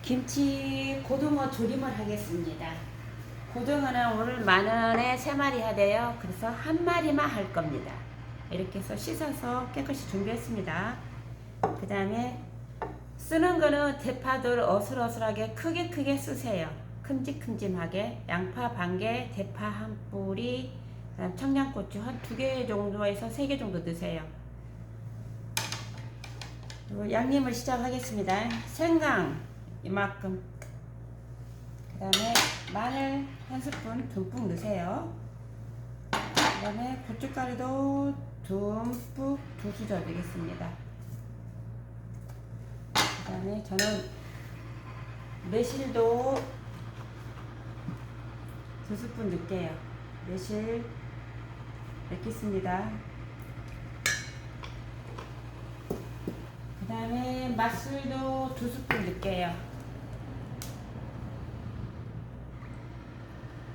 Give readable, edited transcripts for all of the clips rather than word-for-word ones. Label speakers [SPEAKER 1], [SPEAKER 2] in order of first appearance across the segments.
[SPEAKER 1] 김치 고등어 조림을 하겠습니다. 고등어는 오늘 10,000원에 3마리 하대요. 그래서 한 마리만 할 겁니다. 이렇게 해서 씻어서 깨끗이 준비했습니다. 그 다음에 쓰는 거는 대파들 어슬어슬하게 크게 쓰세요. 큼직큼직하게. 양파 반개, 대파 한 뿌리, 그다음 청양고추 한 2개 정도에서 3개 정도 넣으세요. 그리고 양념을 시작하겠습니다. 생강 이만큼, 그 다음에 마늘 한 스푼 듬뿍 넣으세요. 그 다음에 고춧가루도 듬뿍 2수저 넣겠습니다. 그 다음에 저는 매실도 2스푼 넣을게요. 매실 넣겠습니다. 그 다음에 맛술도 2스푼 넣을게요.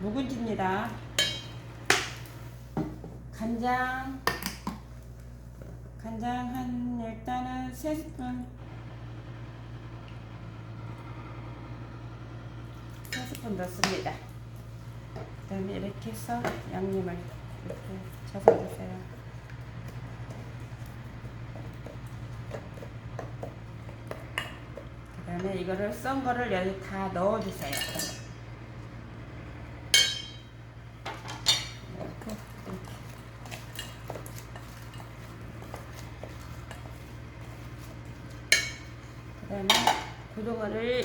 [SPEAKER 1] 묵은지입니다. 간장 한 일단은 3스푼 넣습니다. 그 다음에 이렇게 해서 양념을 이렇게 쳐서주세요. 그 다음에 이거를 썬 거를 여기 다 넣어주세요. 그 다음에 고등어를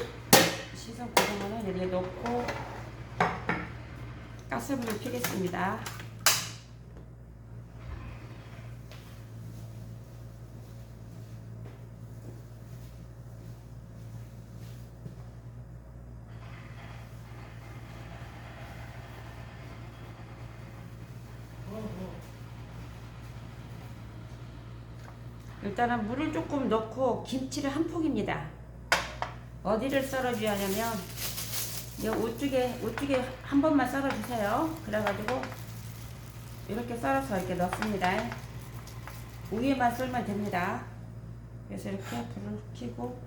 [SPEAKER 1] 씻은 고등어는 여기에 넣고 가스불을 켜겠습니다. 일단은 물을 조금 넣고 김치를 한 폭입니다. 어디를 썰어줘야 하냐면 이 우측에 한 번만 썰어주세요. 그래가지고 이렇게 썰어서 이렇게 넣습니다. 위에만 썰면 됩니다. 그래서 이렇게 불을 켜고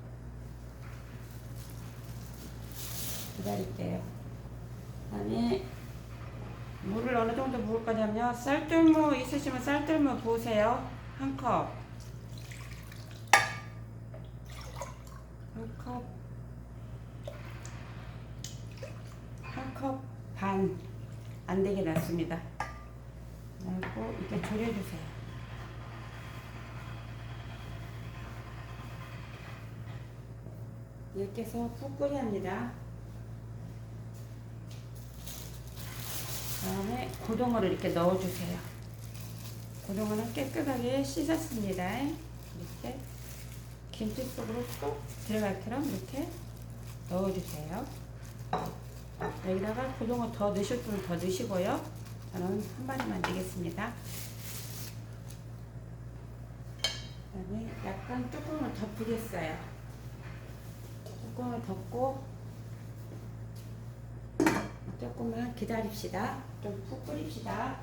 [SPEAKER 1] 기다릴게요. 그 다음에 물을 어느 정도 부을 거냐면 쌀뜨물 있으시면 쌀뜨물 부으세요. 한 컵 반 안되게 놨습니다. 그리고 이렇게 졸여주세요. 이렇게 해서 푹 끓여야 합니다. 다음에 고등어를 이렇게 넣어주세요. 고등어는 깨끗하게 씻었습니다. 이렇게 김치 속으로 쏙 들어갈처럼 이렇게 넣어주세요. 여기다가 고등어 더 넣으실 분은 더 넣으시고요. 저는 한 마리만 넣겠습니다. 그 다음에 약간 뚜껑을 덮으겠어요. 뚜껑을 덮고 조금만 기다립시다. 좀 푹 끓입시다.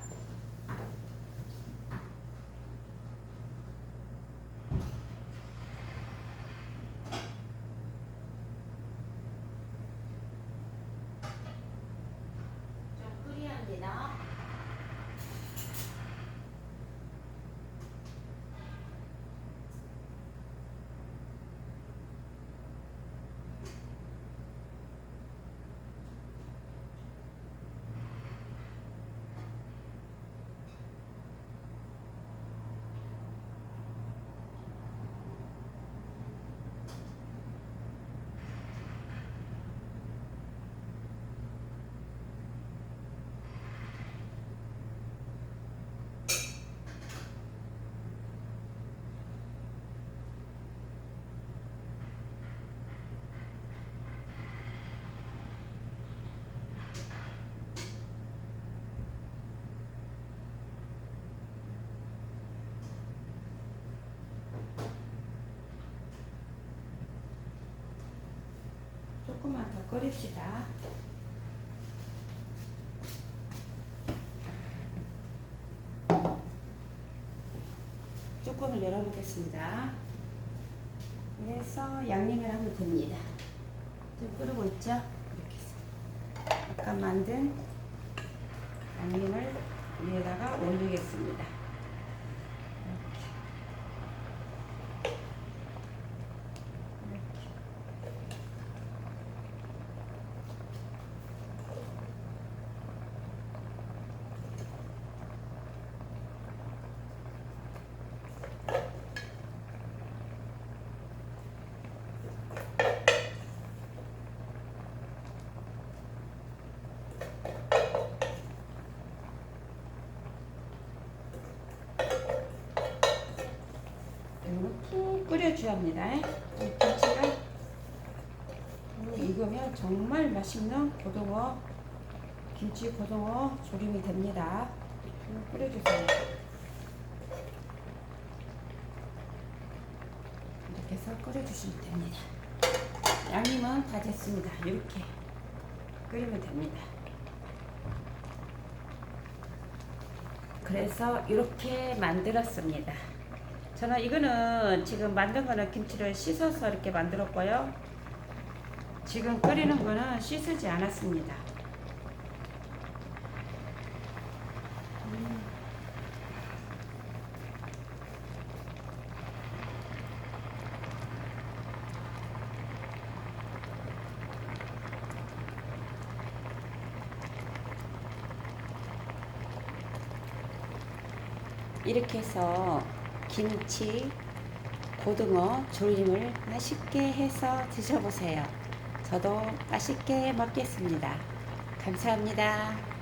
[SPEAKER 1] 조금만 더 끓입시다. 뚜껑을 열어보겠습니다. 그래서 양념을 하면 됩니다. 지금 끓고 있죠? 이렇게 해서 아까 만든 양념을 위에다가 올리겠습니다. 푹 끓여줘야 합니다. 이 김치가 익으면 정말 맛있는 고등어 김치 고등어 조림이 됩니다. 푹 끓여주세요. 이렇게 해서 끓여주시면 됩니다. 양념은 다 됐습니다. 이렇게 끓이면 됩니다. 그래서 이렇게 만들었습니다. 저는 이거는 지금 만든 거는 김치를 씻어서 이렇게 만들었고요. 지금 끓이는 거는 씻지 않았습니다. 이렇게 해서 김치, 고등어 조림을 맛있게 해서 드셔보세요. 저도 맛있게 먹겠습니다. 감사합니다.